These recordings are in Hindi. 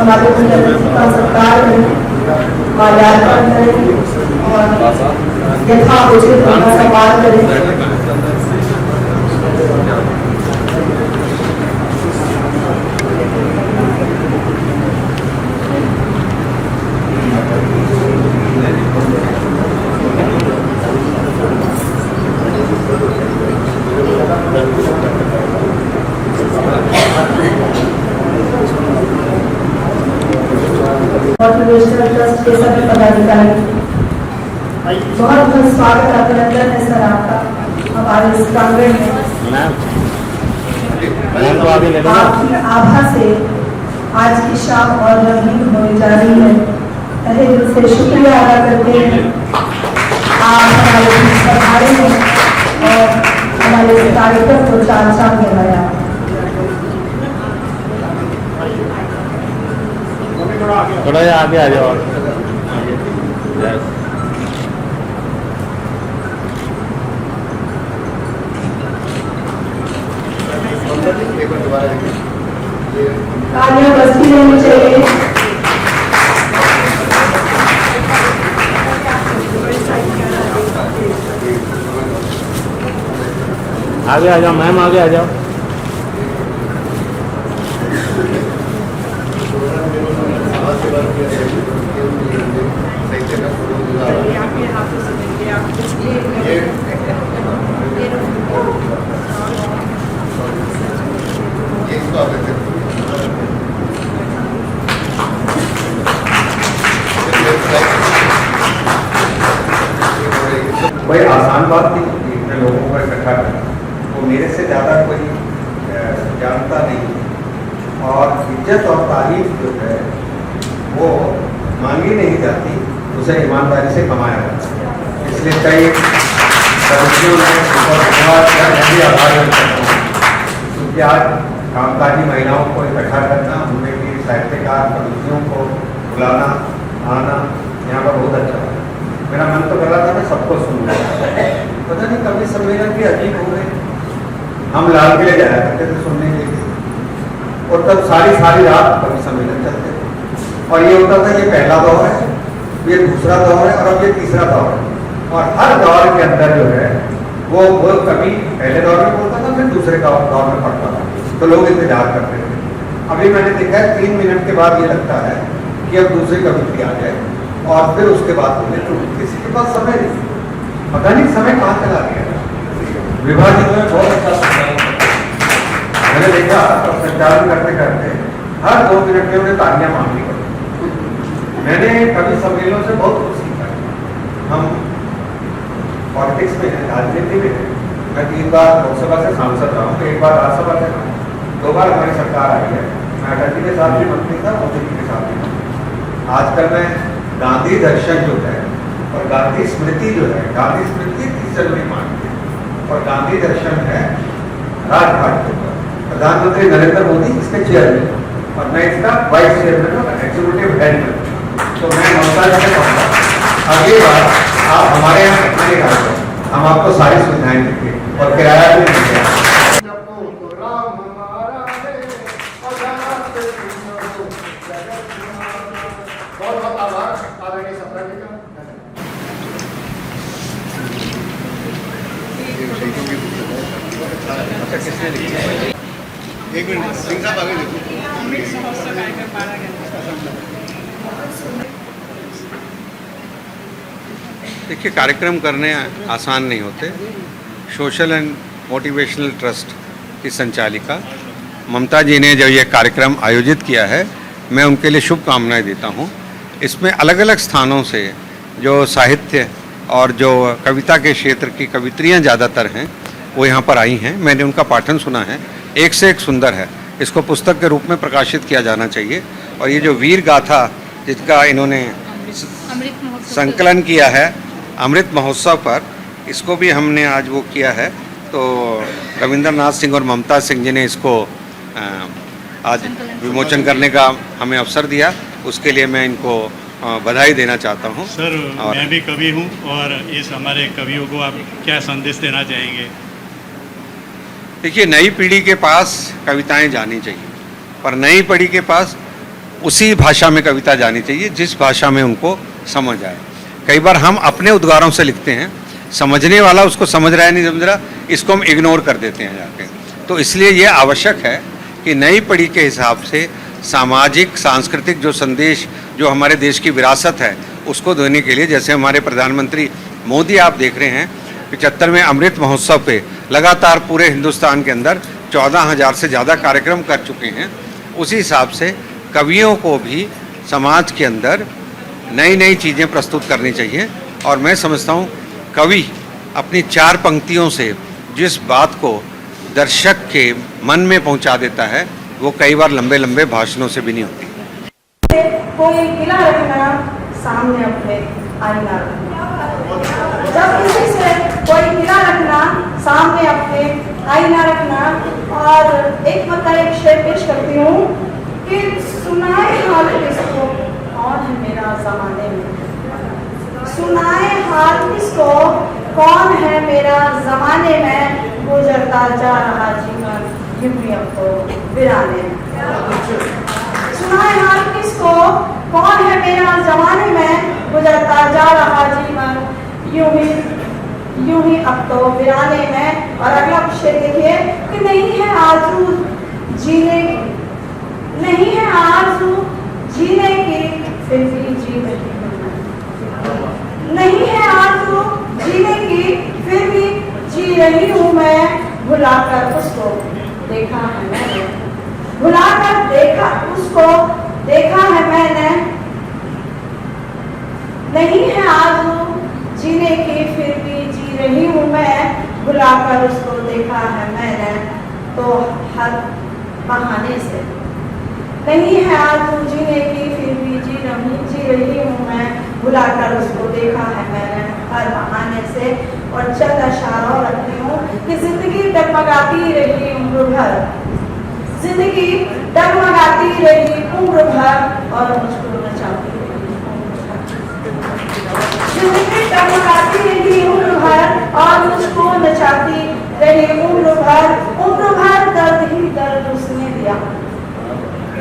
हमारे प्रधानमंत्री का सत्कार करें, माल्यार्पण करें और यथाउचित उनका सम्मान करें। मोटिवेशनल ट्रस्ट के सभी पदाधिकारी, बहुत बहुत स्वागत अभिनंदन है सर आपका हमारे इस प्रांगण में। आपकी आभा से आज की शाम और रंगीन होने जा रही है। तहे दिल से शुक्रिया अदा करते हैं, आप हमारे बीच पधारे हैं और हमारे इस कार्यक्रम को चार चांद लगाया। थोड़ा आगे आ जाओ। तालियां बजती रहनी चाहिए। आगे आ जाओ मैम, आगे आ जाओ। कोई आसान बात थी इतने लोगों को इकट्ठा करना, वो मेरे से ज़्यादा कोई जानता नहीं। और इज्जत और तारीफ जो है वो मांगी नहीं जाती, उसे ईमानदारी से कमाया जाता है। इसलिए कई सदस्यों ने आभार व्यक्त करता हूँ, क्योंकि आज कामकाजी महिलाओं को इकट्ठा करना, उनमें भी साहित्यकार सदस्यों को बुलाना आना यहाँ पर बहुत अच्छा है। मेरा मन तो कर रहा था मैं सबको सुनूंगा, पता नहीं कभी सम्मेलन भी अजीब हो गए। हम लाल किले जाया करते थे सुनने के लिए, और तब सारी रात कभी सम्मेलन चलते थे, और ये होता था ये पहला दौर है, ये दूसरा दौर है, और अब ये तीसरा दौर है। और हर दौर के अंदर जो है वो कभी पहले दौर में बोलता था, फिर दूसरे दौर में पढ़ता था, तो लोग इंतजार करते थे। अभी मैंने देखा है 3 मिनट के बाद ये लगता है कि अब दूसरी कविता आ जाए, और फिर उसके बाद बोले तो किसी के पास समय नहीं, पता नहीं समय कहाँ चला गया। विभाजित में बहुत अच्छा समय मैंने देखा, और संचालन करते करते हर 2 मिनट में उन्हें तालियां मांगनी पड़ी। मैंने कभी सम्मेलनों से बहुत कुछ सीखा। हम पॉलिटिक्स में है, राजनीति में है। मैं 3 बार लोकसभा से सांसद रहा हूँ, 1 बार राज्यसभा से रहा हूँ, 2 बार हमारी सरकार आई है। मैं अटल जी के साथ भी मंत्री था, मोदी जी के साथ भी मंत्री। आजकल मैं गांधी दर्शन जो है और गांधी स्मृति जो है, गांधी स्मृति 30 जनवरी मानते हैं, और गांधी दर्शन है राजघाट के ऊपर। प्रधानमंत्री नरेंद्र मोदी इसके चेयरमैन, और मैं इसका वाइस चेयरमैन और एग्जीक्यूटिव हेड में। तो मैं ममता जी से कहूँगा अगली बार आप हमारे यहाँ घटना निकाल, हम आपको सारी सुविधाएं देंगे और किराया भी देंगे। एक मिनट सिंह साहब आगे देखो। देखिए, कार्यक्रम करने आसान नहीं होते। सोशल एंड मोटिवेशनल ट्रस्ट की संचालिका ममता जी ने जो ये कार्यक्रम आयोजित किया है, मैं उनके लिए शुभकामनाएं देता हूँ। इसमें अलग अलग स्थानों से जो साहित्य और जो कविता के क्षेत्र की कवित्रियाँ ज़्यादातर हैं वो यहाँ पर आई हैं। मैंने उनका पाठन सुना है, एक से एक सुंदर है। इसको पुस्तक के रूप में प्रकाशित किया जाना चाहिए। और ये जो वीर गाथा जिसका इन्होंने संकलन किया है अमृत महोत्सव पर, इसको भी हमने आज वो किया है। तो रविंद्रनाथ सिंह और ममता सिंह जी ने इसको आज विमोचन करने का हमें अवसर दिया, उसके लिए मैं इनको बधाई देना चाहता हूँ। सर, मैं भी कवि हूँ, और इस हमारे कवियों को आप क्या संदेश देना चाहेंगे? देखिए, नई पीढ़ी के पास कविताएं जानी चाहिए, पर नई पीढ़ी के पास उसी भाषा में कविता जानी चाहिए जिस भाषा में उनको समझ आए। कई बार हम अपने उद्गारों से लिखते हैं, समझने वाला उसको समझ रहा है नहीं समझ रहा, इसको हम इग्नोर कर देते हैं जाके। तो इसलिए ये आवश्यक है कि नई पीढ़ी के हिसाब से सामाजिक सांस्कृतिक जो संदेश जो हमारे देश की विरासत है उसको देने के लिए, जैसे हमारे प्रधानमंत्री मोदी आप देख रहे हैं 75वें अमृत महोत्सव पे लगातार पूरे हिंदुस्तान के अंदर 14,000 से ज़्यादा कार्यक्रम कर चुके हैं, उसी हिसाब से कवियों को भी समाज के अंदर नई नई चीज़ें प्रस्तुत करनी चाहिए। और मैं समझता हूँ कवि अपनी 4 पंक्तियों से जिस बात को दर्शक के मन में पहुँचा देता है वो कई बार लंबे लंबे भाषणों से भी नहीं होती। कोई गिला रखना, सामने अपने आईना रखना। जब किसी से कोई गिला रखना, सामने अपने आईना रखना। और एक शेर पेश करती हूँ कि सुनाए हाल किसको कौन है मेरा जमाने में, सुनाए हाल किसको कौन है मेरा जमाने में, गुजरता जा रहा जीवन यूं ही अब तो वीराने में। सुनाए हाल किसको कौन है मेरा जमाने में, गुजरता जा रहा जीवन यूं ही अब तो वीराने में। और अगला शेर देखिए कि नहीं है आरज़ू जीने की, नहीं है आरज़ू जीने की फिर भी जी रही हूँ, नहीं है आरज़ू जीने की फिर भी जी रही हूँ मैं। भुलाकर उसको देखा है मैंने, भुलाकर देखा उसको देखा है मैंने। नहीं है आरज़ू जीने की फिर भी जी रही हूँ मैं, भुलाकर उसको देखा है मैंने तो हर बहाने से। नहीं है आरज़ू जीने की फिर भी जी रही हूँ मैं, भुलाकर उसको देखा है मैंने हर बहाने से। और चंद अशार और रखती हूँ कि जिंदगी डगमगाती रही उम्र भर, जिंदगी डगमगाती रही उम्र भर और मुझको नचाती रही उम्र भर। जिंदगी डगमगाती रही उम्र भर और मुझको नचाती रही उम्र भर दर्द ही दर्द उसने दिया,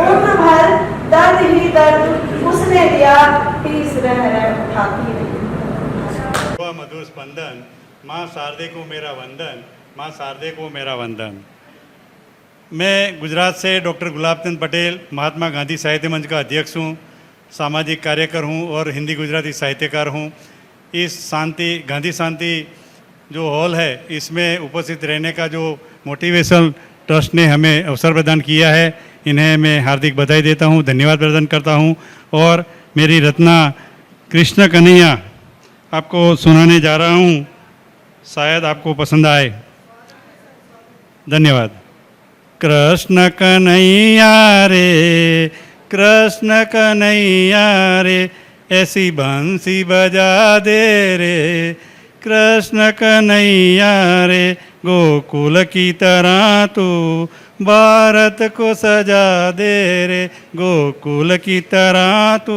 उम्र भर दर्द ही दर्द उसने दिया, पीस रह उठाती रही। मधुर स्पंदन, माँ शारदे को मेरा वंदन, माँ शारदे को मेरा वंदन। मैं गुजरात से डॉक्टर गुलाबचंद पटेल महात्मा गांधी साहित्य मंच का अध्यक्ष हूँ, सामाजिक कार्यकर हूँ और हिंदी गुजराती साहित्यकार हूँ। इस गांधी शांति जो हॉल है इसमें उपस्थित रहने का जो मोटिवेशनल ट्रस्ट ने हमें अवसर प्रदान किया है, इन्हें मैं हार्दिक बधाई देता हूँ, धन्यवाद प्रदान करता हूँ। और मेरी रचना कृष्ण कन्हैया आपको सुनाने जा रहा हूँ, शायद आपको पसंद आए। धन्यवाद। कृष्ण कन्हैया रे, कृष्ण कन्हैया रे, ऐसी बंसी बजा दे रे, कृष्ण कन्हैया रे, गोकुल की तरह तू भारत को सजा दे रे, गोकुल की तरह तू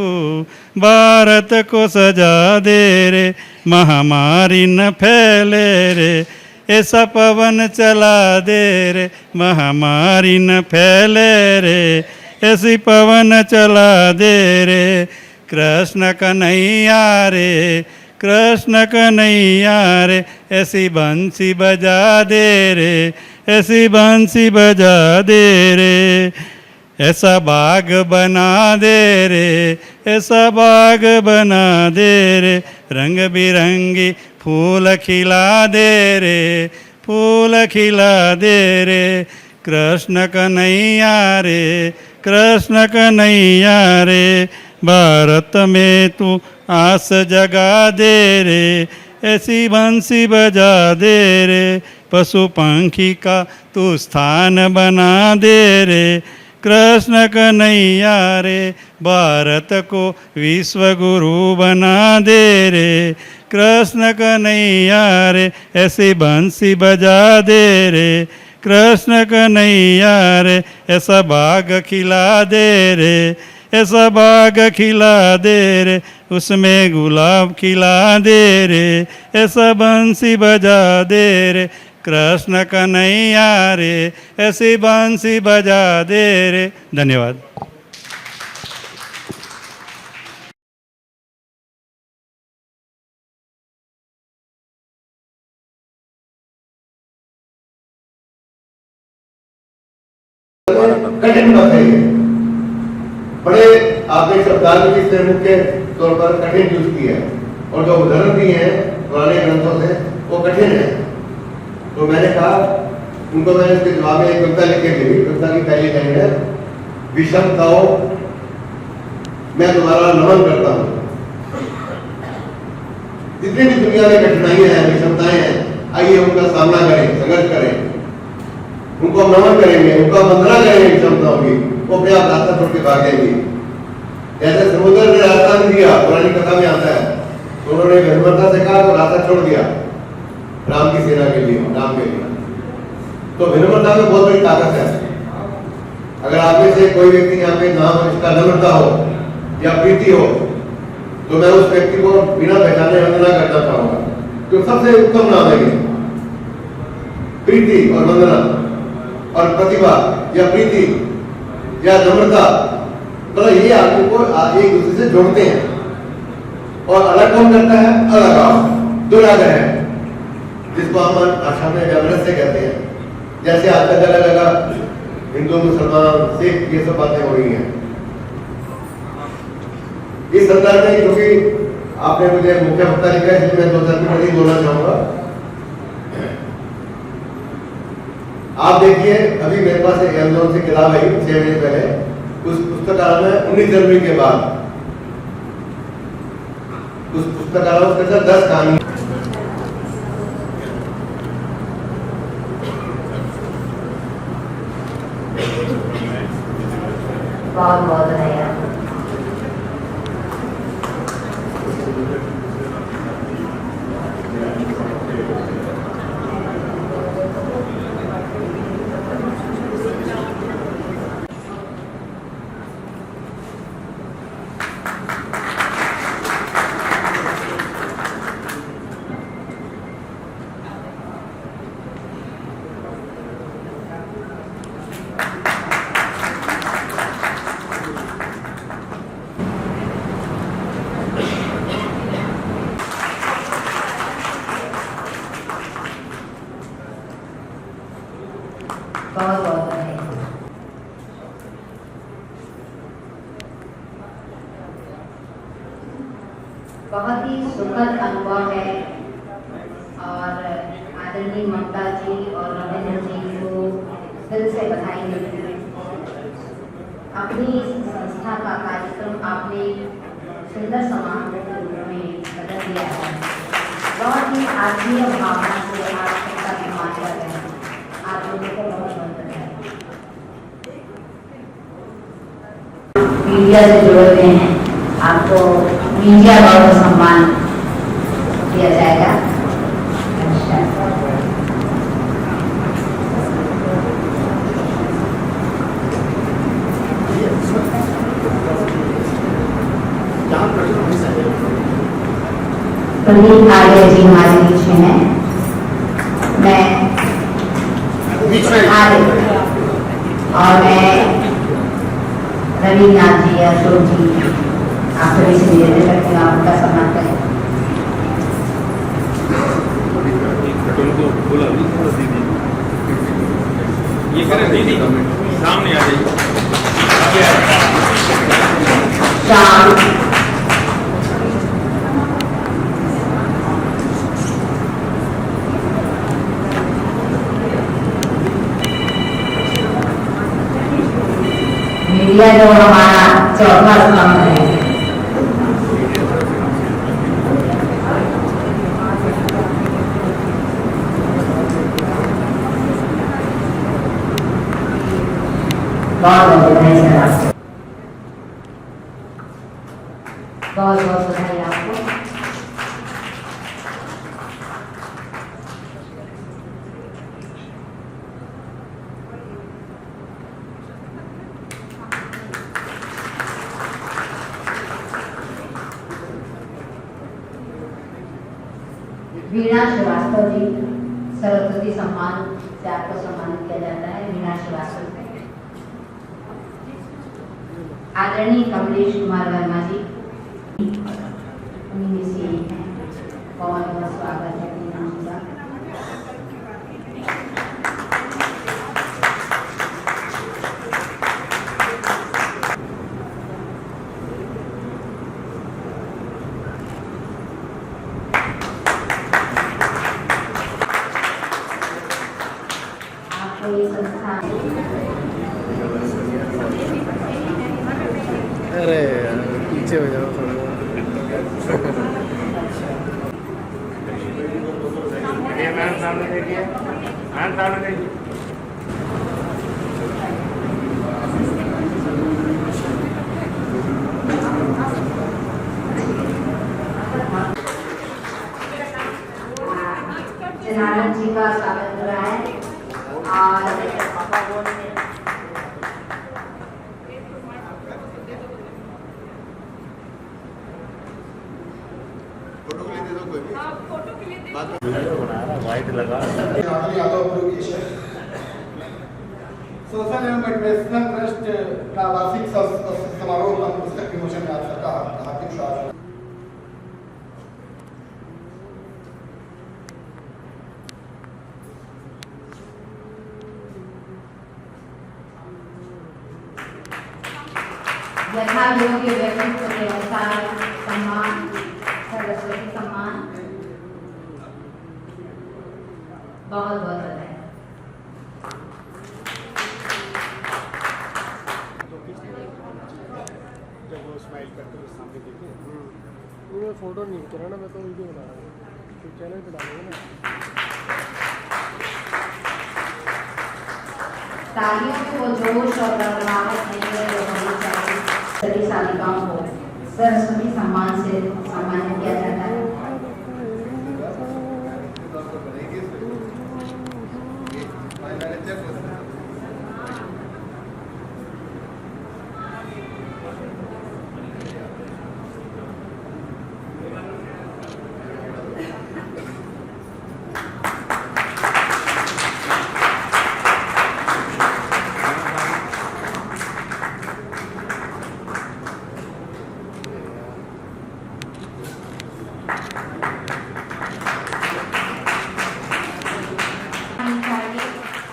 भारत को सजा दे रे। महामारी न फैले रे, ऐसा पवन चला दे रे, महामारी न फैले रे, ऐसी पवन चला दे रे। कृष्ण कन्हैया रे, कृष्ण कन्हैया रे, ऐसी बंसी बजा दे रे, ऐसी बंसी बजा दे रे। ऐसा बाग बना दे रे, ऐसा बाग बना दे रे, रंग बिरंगी फूल खिला दे रे, फूल खिला दे रे। कृष्ण कन्हैया रे, कृष्ण कन्हैया रे, भारत में तू आस जगा दे रे, ऐसी बंसी बजा दे रे। पशु पंखी का तू स्थान बना दे रे, कृष्ण कन्हैया रे, भारत को विश्व गुरु बना दे रे, कृष्ण कन्हैया रे, ऐसी बंसी बजा दे रे, कृष्ण कन्हैया रे, ऐसा बाग खिला दे रे, ऐसा बाग खिला दे रे, उसमें गुलाब खिला दे रे, ऐसा बंसी बजा दे रे। कृष्ण कन्हैया रे, ऐसी बंसी बजा दे रे। धन्यवाद। कठिन पद है ये, बड़े आपने शब्दावली से मुख्य तौर पर कठिन यूज की है, और जो उदाहरण दिए हैं पुराने ग्रंथों से वो कठिन है। तो मैंने कहा उनको, मैंने उसके जवाब में एक कविता लिख के दी। कविता की पहली लाइन है, विषमताओं मैं तुम्हारा नमन करता हूँ। जितनी भी दुनिया में कठिनाइयां हैं, विषमताएं हैं, आइए उनका सामना करें, संघर्ष करें, उनको हम नमन करेंगे, उनका वंदना करेंगे विषमताओं की, वो अपने आप रास्ता छोड़ के भागेंगे। जैसे समुद्र ने रास्ता नहीं दिया, पुरानी कथा में आता है, तो उन्होंने विनम्रता से कहा तो रास्ता छोड़ दिया राम की सेना के लिए, राम के लिए। तो विनम्रता में बहुत बड़ी ताकत है। अगर आप में से कोई व्यक्ति यहाँ पे नाम इसका नम्रता हो या प्रीति हो, तो मैं उस व्यक्ति को बिना पहचाने वंदना करना चाहूंगा, तो सबसे उत्तम नाम है ये, प्रीति और वंदना। और प्रतिभा या प्रीति या नम्रता, तो ये आदमी को एक दूसरे से जोड़ते हैं। और अलग कौन करता है? अलगाव, दुराग्रह है, जिसको हम भाषा में व्यवहार से कहते हैं। जैसे आजकल जगह जगह हिंदू, मुसलमान, सिख, ये सब बातें हो रही हैं। इस संदर्भ में क्योंकि आपने मुझे मुख्य वक्ता लिखा है, इसलिए मैं 2 शब्द नहीं बोलना चाहूंगा। आप देखिए, अभी मेरे पास एक अमेज़न से किताब आई 6 महीने पहले, उस पुस्तक का नाम है 19 जनवरी के बाद। उस पुस्तक का नाम, उसके अंदर 10 कहानी। बहुत बहुत धन्यवाद। बहुत बहुत धन्यवाद। बहुत ही सुखद अनुभव है, और आदरणीय ममता जी और रविंद्र जी को दिल से बधाई देती हूँ। अपनी इस संस्था का कार्यक्रम आपने सुंदर समारोह के रूप में बदल दिया है। बहुत ही आत्मीय भावना से आप सबका सम्मान कर रहे हैं। आप लोगों को बहुत बहुत धन्यवाद। मीडिया से जुड़े हुए हैं, आपको मीडिया गौरव सम्मान दिया जाएगा। प्रदीप आर्य जी हमारे बीच में हैं। मैं और मैं रविनाथ जी, अशोक जी, आप सभी से निवेदन करते हैं आप उनका सम्मान करें। ये करें दीदी, सामने आ जाइए। शाम मीडिया जो हमारा चौथा स्तंभ है, बहुत बधाई सर आपको, बहुत बहुत बधाई आपको। वीणा श्रीवास्तव जी, सरस्वती सम्मान से आपको सम्मानित किया जाता है। वीणा श्रीवास्तव। आदरणीय कमलेश कुमार वर्मा जी, उन्हीं में से एक हैं। बहुत बहुत स्वागत है वीणा जी का। कोई संस्था अरे यार, पीछे हो जाओ थोड़ा। मैम सामने देखिए, मैम सामने देखिए। जनार्दन जी का स्वागत हो रहा है और फोटो के लिए दे दो कोई भी सोशल एवं एडुकेशनल ट्रस्ट का वार्षिक समारोह का पुस्तक विमोचन आज का हार्दिक स्वागत। यथा योग्य व्यक्तित्व के अनुसार सम्मान, सरस्वती सम्मान। बहुत बहुत बधाई। मैं फोटो नहीं खींच रहा ना, मैं तो वीडियो बना रहा हूँ, तो चैनल पे डालूंगा ना। तालियों में वो जोश और गड़गड़ाहट नहीं है जो होनी चाहिए। सभी सालिकाओं को सरस्वती सम्मान से सम्मानित किया जाता है।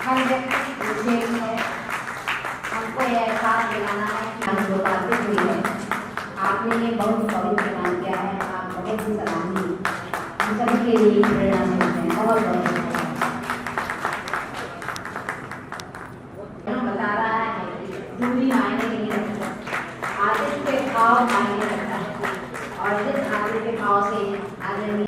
हर व्यक्ति विशेष है। हमको यह एहसास दिलाना है कि हम जो बातें हुई है, आपने ये बहुत पवित्र काम किया है। आप बहुत ही सराहनीय, हम सभी के लिए प्रेरणा मिलते हैं। बहुत बहुत बता रहा है कि दूरी मायने नहीं रखती, आदत के भाव मायने रखता है और जिस आदत के भाव से आदमी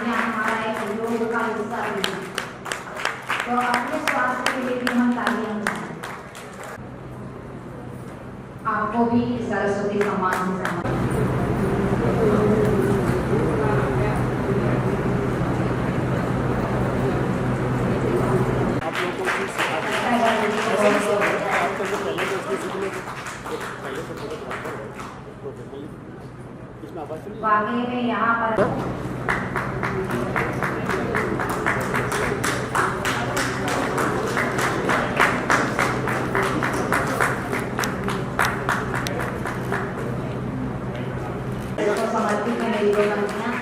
हमारा एक योग का हिस्सा भी है, तो अपने स्वास्थ्य के लिए भी हम तालियां बजाएं। आपको भी सरस्वती सम्मान से वाकई में यहाँ पर समर्पित है मेरी दो पंक्तियाँ।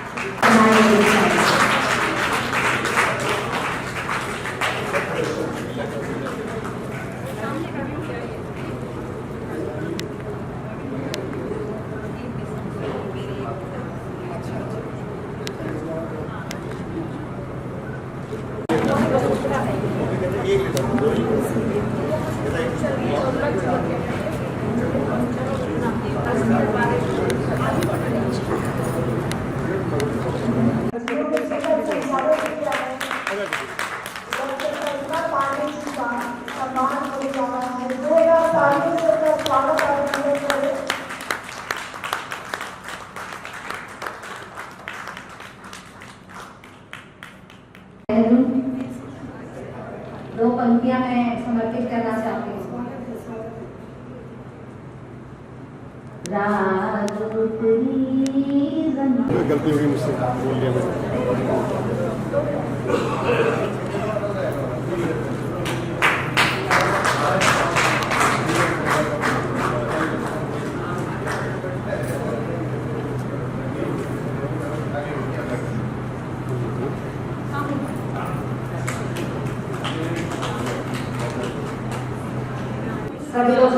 दो पंक्तियां मैं समर्पित करना चाहती हूँ। गलती हुई मुझसे, बोल दिया मैंने।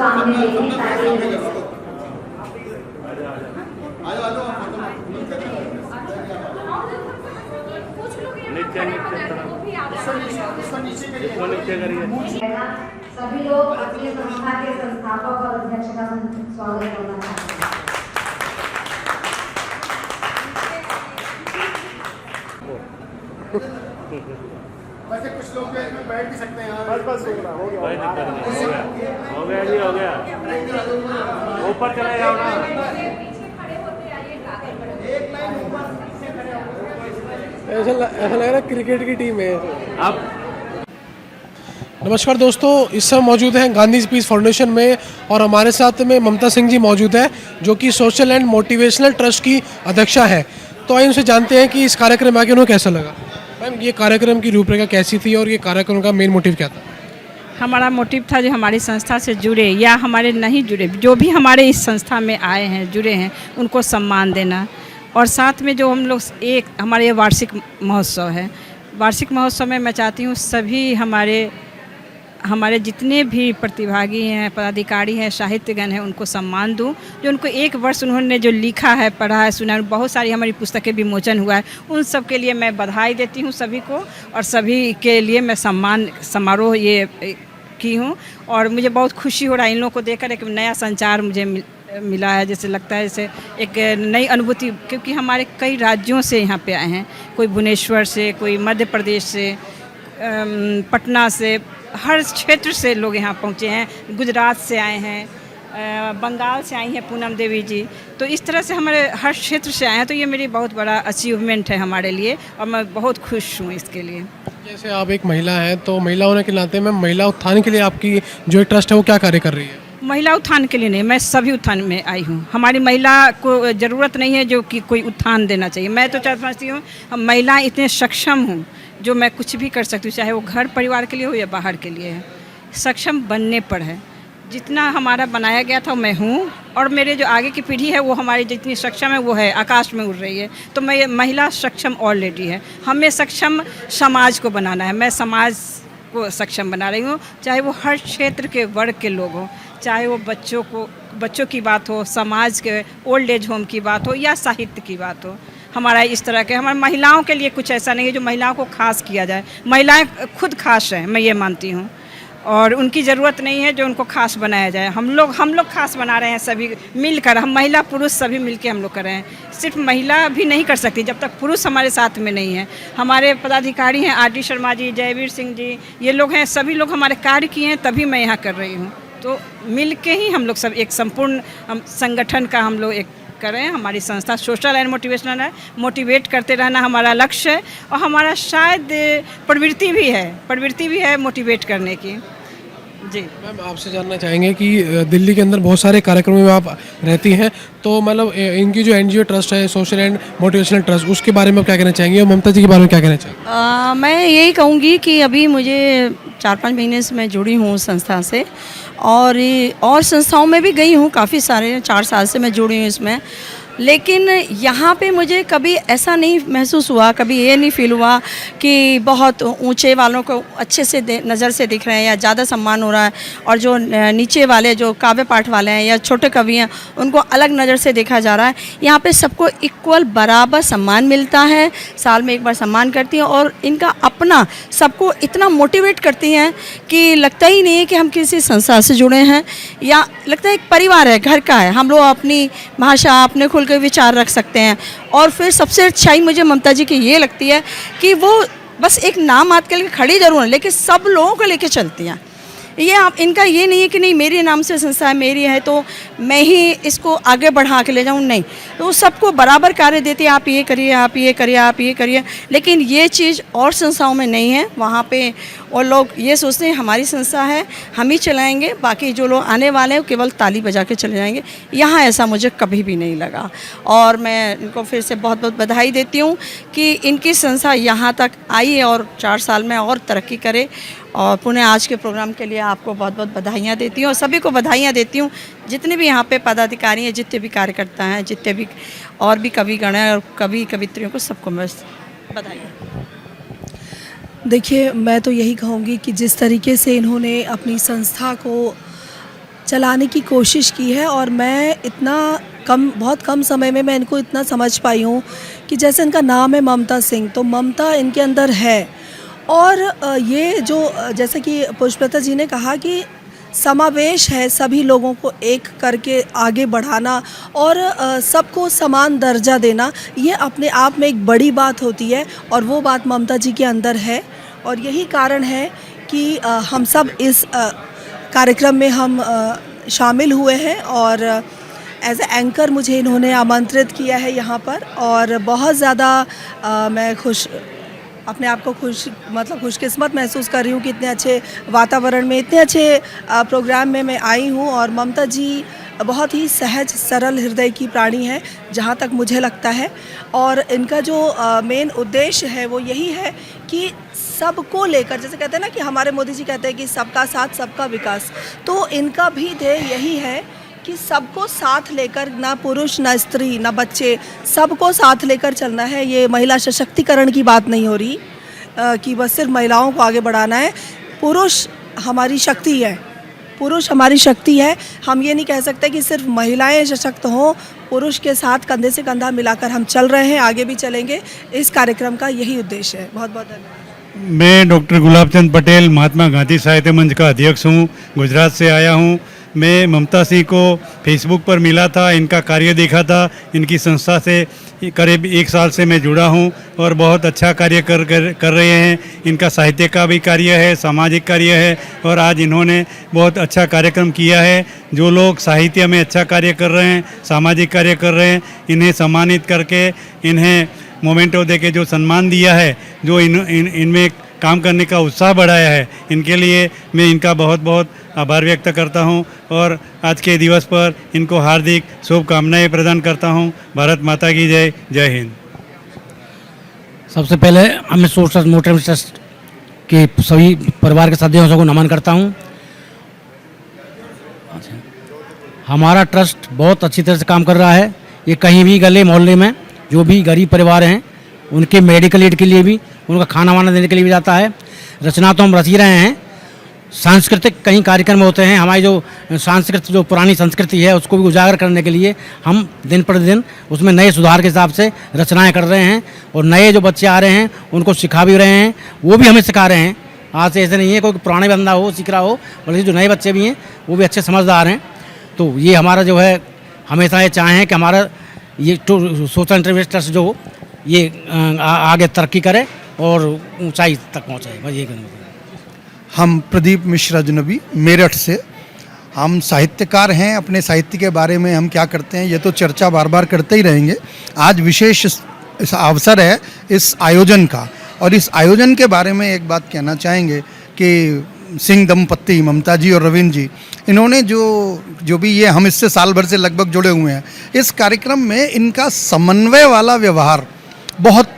सामने देखें ताकि नीचे करिए। सभी लोग अपनी संस्था के संस्थापक और अध्यक्ष का स्वागत करना चाहते हैं। वैसे कुछ लोग इसमें बैठ भी सकते हैं। बस बस हो गया कोई दिक्कत नहीं, हो गया जी, हो गया। ऊपर चले जाओ ना। ऐसा लग रहा है क्रिकेट की टीम है। अब नमस्कार दोस्तों, इस समय मौजूद हैं गांधी पीस फाउंडेशन में और हमारे साथ में ममता सिंह जी मौजूद है जो कि सोशल एंड मोटिवेशनल ट्रस्ट की अध्यक्षा है। तो आइए उनसे जानते हैं कि इस कार्यक्रम में आके उन्हें कैसा लगा। मैम, ये कार्यक्रम की रूपरेखा कैसी थी और ये कार्यक्रम का मेन मोटिव क्या था? हमारा मोटिव था जो हमारी संस्था से जुड़े या हमारे नहीं जुड़े, जो भी हमारे इस संस्था में आए हैं, जुड़े हैं, उनको सम्मान देना। और साथ में जो हम लोग एक हमारे ये वार्षिक महोत्सव है, वार्षिक महोत्सव में मैं चाहती हूँ सभी हमारे जितने भी प्रतिभागी हैं, पदाधिकारी हैं, साहित्यगण हैं, उनको सम्मान दूं। जो उनको एक वर्ष उन्होंने जो लिखा है, पढ़ा है, सुना है, बहुत सारी हमारी पुस्तकें विमोचन हुआ है, उन सब के लिए मैं बधाई देती हूं सभी को। और सभी के लिए मैं सम्मान समारोह ये की हूं और मुझे बहुत खुशी हो रहा है इन लोगों को देखकर। एक नया संचार मुझे मिला है, जैसे लगता है जैसे एक नई अनुभूति, क्योंकि हमारे कई राज्यों से यहाँ पे आए हैं, कोई भुवनेश्वर से, कोई मध्य प्रदेश से, पटना से, हर क्षेत्र से लोग यहाँ पहुँचे हैं। गुजरात से आए हैं, बंगाल से आई हैं पूनम देवी जी। तो इस तरह से हमारे हर क्षेत्र से आए हैं। तो ये मेरी बहुत बड़ा अचीवमेंट है हमारे लिए और मैं बहुत खुश हूँ इसके लिए। जैसे आप एक महिला हैं तो महिला होने के नाते मैम, महिला उत्थान के लिए आपकी जो एक ट्रस्ट है वो क्या कार्य कर रही है? महिला उत्थान के लिए नहीं, मैं सभी उत्थान में आई हूँ। हमारी महिला को ज़रूरत नहीं है जो कि कोई उत्थान देना चाहिए। मैं तो समझती हूँ हम महिलाएं इतने सक्षम हूँ जो मैं कुछ भी कर सकती हूँ, चाहे वो घर परिवार के लिए हो या बाहर के लिए है। सक्षम बनने पर है। जितना हमारा बनाया गया था मैं हूँ और मेरे जो आगे की पीढ़ी है वो हमारी जितनी सक्षम है वो है, आकाश में उड़ रही है। तो मैं महिला सक्षम ऑलरेडी है। हमें सक्षम समाज को बनाना है। मैं समाज को सक्षम बना रही हूँ, चाहे वो हर क्षेत्र के वर्ग के लोग हों, चाहे वो बच्चों की बात हो, समाज के ओल्ड एज होम की बात हो या साहित्य की बात हो। हमारा इस तरह के हमारे महिलाओं के लिए कुछ ऐसा नहीं है जो महिलाओं को खास किया जाए। महिलाएं खुद खास हैं, मैं ये मानती हूँ, और उनकी ज़रूरत नहीं है जो उनको खास बनाया जाए। हम लोग खास बना रहे हैं सभी मिलकर। हम महिला पुरुष सभी मिलकर हम लोग कर रहे हैं। सिर्फ महिला भी नहीं कर सकती जब तक पुरुष हमारे साथ में नहीं है। हमारे पदाधिकारी हैं आर.डी. शर्मा जी, जयवीर सिंह जी, ये लोग हैं, सभी लोग हमारे कार्य किए हैं तभी मैं यहाँ कर रही हूँ। तो मिल के ही हम लोग सब एक संपूर्ण संगठन का हम लोग एक कर रहे हैं। हमारी संस्था सोशल एंड मोटिवेशनल है। मोटिवेट करते रहना हमारा लक्ष्य है और हमारा शायद प्रवृत्ति भी है मोटिवेट करने की। जी मैम, आपसे जानना चाहेंगे कि दिल्ली के अंदर बहुत सारे कार्यक्रमों में आप रहती हैं, तो मतलब इनकी जो एनजीओ ट्रस्ट है, सोशल एंड मोटिवेशनल ट्रस्ट, उसके बारे में आप क्या कहना चाहेंगे और ममता जी के बारे में क्या कहना चाहेंगे? मैं यही कहूँगी कि अभी मुझे 4-5 महीने से मैं जुड़ी हूँ संस्था से और संस्थाओं में भी गई हूँ, काफ़ी सारे 4 साल से मैं जुड़ी हूँ इसमें। लेकिन यहाँ पे मुझे कभी ऐसा नहीं महसूस हुआ, कभी ये नहीं फील हुआ कि बहुत ऊंचे वालों को अच्छे से नज़र से दिख रहे हैं या ज़्यादा सम्मान हो रहा है और जो नीचे वाले जो काव्य पाठ वाले हैं या छोटे कवि हैं उनको अलग नज़र से देखा जा रहा है। यहाँ पे सबको इक्वल बराबर सम्मान मिलता है। साल में एक बार सम्मान करती हैं और इनका अपना सबको इतना मोटिवेट करती हैं कि लगता ही नहीं है कि हम किसी संस्था से जुड़े हैं, या लगता है एक परिवार है, घर का है। हम लोग अपनी भाषा, अपने खुल के विचार रख सकते हैं। और फिर सबसे अच्छाई मुझे ममता जी की ये लगती है कि वो बस एक नाम हाथ के लिए खड़ी जरूर है लेकिन सब लोगों को लेके चलती हैं। ये आप इनका ये नहीं है कि नहीं मेरे नाम से संस्था है, मेरी है तो मैं ही इसको आगे बढ़ा के ले जाऊँ, नहीं। तो सबको बराबर कार्य देती है, आप ये करिए, आप ये करिए, आप ये करिए। लेकिन ये चीज़ और संस्थाओं में नहीं है। वहाँ पे और लोग ये सोचते हैं हमारी संस्था है, हम ही चलाएंगे, बाकी जो लोग आने वाले हैं केवल ताली बजा के चले जाएंगे। यहाँ ऐसा मुझे कभी भी नहीं लगा और मैं इनको फिर से बहुत बहुत बधाई देती हूँ कि इनकी संस्था यहाँ तक आई और 4 साल में और तरक्की करे। और पुणे आज के प्रोग्राम के लिए आपको बहुत बहुत बधाइयाँ देती हूँ और सभी को बधाइयाँ देती हूँ, जितने भी यहाँ पे पदाधिकारी हैं, जितने भी कार्यकर्ता हैं, जितने भी और भी कविगण हैं और कवित्रियों को सबको मैं बधाइयाँ। देखिए, मैं तो यही कहूँगी कि जिस तरीके से इन्होंने अपनी संस्था को चलाने की कोशिश की है और मैं इतना बहुत कम समय में मैं इनको इतना समझ पाई हूँ कि जैसे इनका नाम है ममता सिंह, तो ममता इनके अंदर है। और ये जो जैसे कि पुष्पलता जी ने कहा कि समावेश है, सभी लोगों को एक करके आगे बढ़ाना और सबको समान दर्जा देना, ये अपने आप में एक बड़ी बात होती है और वो बात ममता जी के अंदर है। और यही कारण है कि हम सब इस कार्यक्रम में हम शामिल हुए हैं और एज ए एंकर मुझे इन्होंने आमंत्रित किया है यहाँ पर और बहुत ज़्यादा मैं अपने आप को खुशकिस्मत महसूस कर रही हूँ कि इतने अच्छे वातावरण में, इतने अच्छे प्रोग्राम में मैं आई हूँ। और ममता जी बहुत ही सहज सरल हृदय की प्राणी है जहाँ तक मुझे लगता है। और इनका जो मेन उद्देश्य है वो यही है कि सबको लेकर, जैसे कहते हैं ना कि हमारे मोदी जी कहते हैं कि सबका साथ सबका विकास, तो इनका भी ध्येय यही है कि सबको साथ लेकर, ना पुरुष ना स्त्री ना बच्चे, सबको साथ लेकर चलना है। ये महिला सशक्तिकरण की बात नहीं हो रही कि बस सिर्फ महिलाओं को आगे बढ़ाना है। पुरुष हमारी शक्ति है, पुरुष हमारी शक्ति है। हम ये नहीं कह सकते कि सिर्फ महिलाएं सशक्त हों, पुरुष के साथ कंधे से कंधा मिलाकर हम चल रहे हैं, आगे भी चलेंगे। इस कार्यक्रम का यही उद्देश्य है। बहुत बहुत धन्यवाद। मैं डॉक्टर गुलाब चंद पटेल महात्मा गांधी साहित्य मंच का अध्यक्ष हूँ, गुजरात से आया हूँ। मैं ममता सिंह को फेसबुक पर मिला था, इनका कार्य देखा था, इनकी संस्था से करीब 1 साल से मैं जुड़ा हूं और बहुत अच्छा कार्य कर रहे हैं। इनका साहित्य का भी कार्य है, सामाजिक कार्य है और आज इन्होंने बहुत अच्छा कार्यक्रम किया है। जो लोग साहित्य में अच्छा कार्य कर रहे हैं, सामाजिक कार्य कर रहे हैं, इन्हें सम्मानित करके, इन्हें मोमेंटो दे के जो सम्मान दिया है, जो इनमें काम करने का उत्साह बढ़ाया है, इनके लिए मैं इनका बहुत बहुत आभार व्यक्त करता हूं और आज के दिवस पर इनको हार्दिक शुभकामनाएं प्रदान करता हूं। भारत माता की जय। जय हिंद। सबसे पहले मैं सोशल मोटिवेशन ट्रस्ट के सभी परिवार के सदस्यों को नमन करता हूं। हमारा ट्रस्ट बहुत अच्छी तरह से काम कर रहा है। ये कहीं भी गले मोहल्ले में जो भी गरीब परिवार हैं उनके मेडिकल एड के लिए भी, उनका खाना वाना देने के लिए भी जाता है। रचना तो हम रच ही रहे हैं, सांस्कृतिक कई कार्यक्रम होते हैं। हमारी जो सांस्कृतिक जो पुरानी संस्कृति है उसको भी उजागर करने के लिए हम दिन प्रतिदिन उसमें नए सुधार के हिसाब से रचनाएं कर रहे हैं और नए जो बच्चे आ रहे हैं उनको सिखा भी रहे हैं, वो भी हमें सिखा रहे हैं। आज से ऐसे नहीं है कोई पुराने बंदा हो सीख रहा हो, बल्कि जो नए बच्चे भी हैं वो भी अच्छे समझदार हैं। तो ये हमारा जो है हमेशा ये चाहें कि हमारा ये सोशल इंटरवेंशन ट्रस्ट जो ये आगे तरक्की करे और ऊंचाई तक पहुँचे। बस ये कहना। हम प्रदीप मिश्रा अजनबी मेरठ से, हम साहित्यकार हैं। अपने साहित्य के बारे में हम क्या करते हैं ये तो चर्चा बार बार करते ही रहेंगे। आज विशेष इस अवसर है इस आयोजन का, और इस आयोजन के बारे में एक बात कहना चाहेंगे कि सिंह दंपत्ति ममता जी और रविंद्र जी, इन्होंने जो भी ये हम इससे साल भर से लगभग जुड़े हुए हैं, इस कार्यक्रम में इनका समन्वय वाला व्यवहार बहुत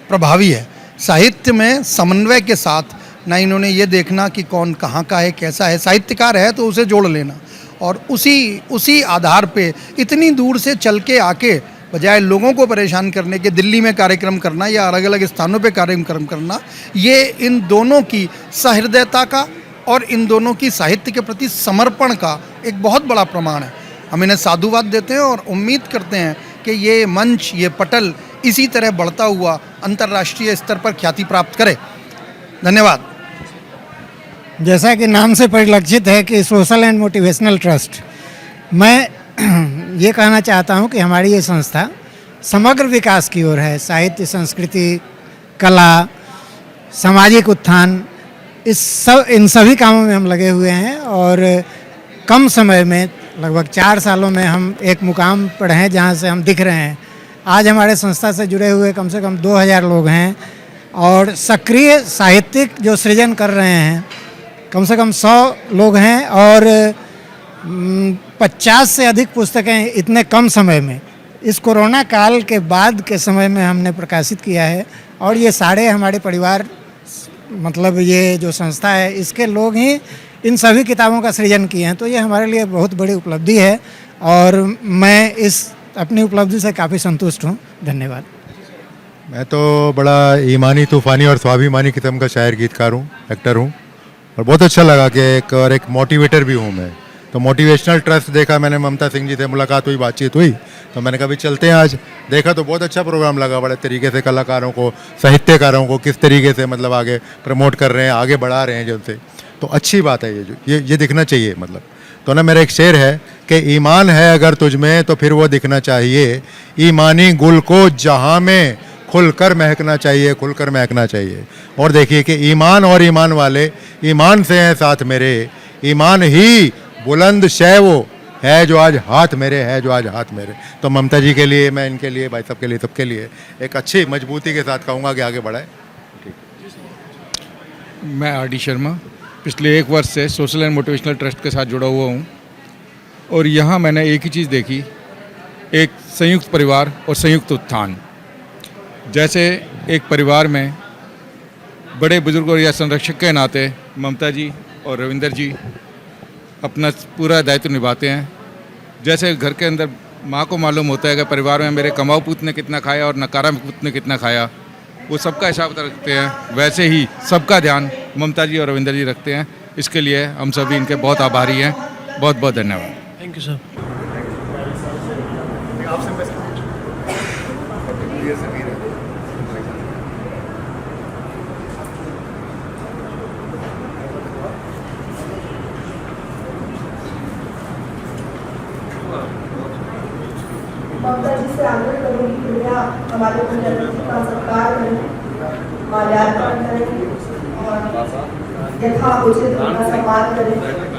प्रभावी है। साहित्य में समन्वय के साथ ना इन्होंने ये देखना कि कौन कहाँ का है, कैसा है, साहित्यकार है तो उसे जोड़ लेना और उसी आधार पे इतनी दूर से चल के आके बजाय लोगों को परेशान करने के दिल्ली में कार्यक्रम करना या अलग अलग स्थानों पे कार्यक्रम करना, ये इन दोनों की सहृदयता का और इन दोनों की साहित्य के प्रति समर्पण का एक बहुत बड़ा प्रमाण है। हम इन्हें साधुवाद देते हैं और उम्मीद करते हैं कि ये मंच, ये पटल इसी तरह बढ़ता हुआ अंतर्राष्ट्रीय स्तर पर ख्याति प्राप्त करे। धन्यवाद। जैसा कि नाम से परिलक्षित है कि सोशल एंड मोटिवेशनल ट्रस्ट, मैं ये कहना चाहता हूँ कि हमारी ये संस्था समग्र विकास की ओर है। साहित्य, संस्कृति, कला, सामाजिक उत्थान, इन सभी कामों में हम लगे हुए हैं और कम समय में लगभग 4 सालों में हम एक मुकाम पर हैं जहाँ से हम दिख रहे हैं। आज हमारे संस्था से जुड़े हुए कम से कम 2000 लोग हैं और सक्रिय साहित्यिक जो सृजन कर रहे हैं कम से कम 100 लोग हैं और 50 से अधिक पुस्तकें इतने कम समय में इस कोरोना काल के बाद के समय में हमने प्रकाशित किया है। और ये सारे हमारे परिवार, मतलब ये जो संस्था है इसके लोग ही इन सभी किताबों का सृजन किए हैं। तो ये हमारे लिए बहुत बड़ी उपलब्धि है और मैं इस अपनी उपलब्धि से काफ़ी संतुष्ट हूँ। धन्यवाद। मैं तो बड़ा ईमानी, तूफ़ानी और स्वाभिमानी किस्म का शायर, गीतकार हूँ, एक्टर हूँ और बहुत अच्छा लगा कि एक मोटिवेटर भी हूँ मैं। तो मोटिवेशनल ट्रस्ट देखा मैंने, ममता सिंह जी से मुलाकात हुई, बातचीत हुई, तो मैंने कहा भी चलते हैं आज। देखा तो बहुत अच्छा प्रोग्राम लगा, बड़े तरीके से कलाकारों को, साहित्यकारों को किस तरीके से मतलब आगे प्रमोट कर रहे हैं, आगे बढ़ा रहे हैं जैसे, तो अच्छी बात है ये दिखना चाहिए। मतलब तो ना मेरा एक शेर है कि ईमान है अगर तुझ में तो फिर वो दिखना चाहिए, ईमानी गुल को जहाँ में खुलकर महकना चाहिए, खुलकर महकना चाहिए। और देखिए कि ईमान और ईमान वाले, ईमान से हैं साथ मेरे, ईमान ही बुलंद शय वो है जो आज हाथ मेरे है, जो आज हाथ मेरे। तो ममता जी के लिए, मैं इनके लिए, भाई सबके लिए, सबके लिए एक अच्छी मजबूती के साथ कहूँगा कि आगे बढ़ाए। मैं आर डी शर्मा पिछले 1 वर्ष से सोशल एंड मोटिवेशनल ट्रस्ट के साथ जुड़ा हुआ हूँ, और यहाँ मैंने एक ही चीज़ देखी, एक संयुक्त परिवार और संयुक्त उत्थान। जैसे एक परिवार में बड़े बुजुर्गों या संरक्षक के नाते ममता जी और रविंदर जी अपना पूरा दायित्व निभाते हैं। जैसे घर के अंदर माँ को मालूम होता है कि परिवार में मेरे कमाऊ पुत ने कितना खाया और नकारा पुत ने कितना खाया, वो सबका हिसाब रखते हैं, वैसे ही सबका ध्यान ममता जी और रविंदर जी रखते हैं। इसके लिए हम सभी इनके बहुत आभारी हैं। बहुत बहुत धन्यवाद। Thank you sir. Mamata ji से आग्रह करूंगी कि कृपया हमारे पुण्यतिथि का सत्कार करें, माल्यार्पण करें और यथा उचित उनका सम्मान करें।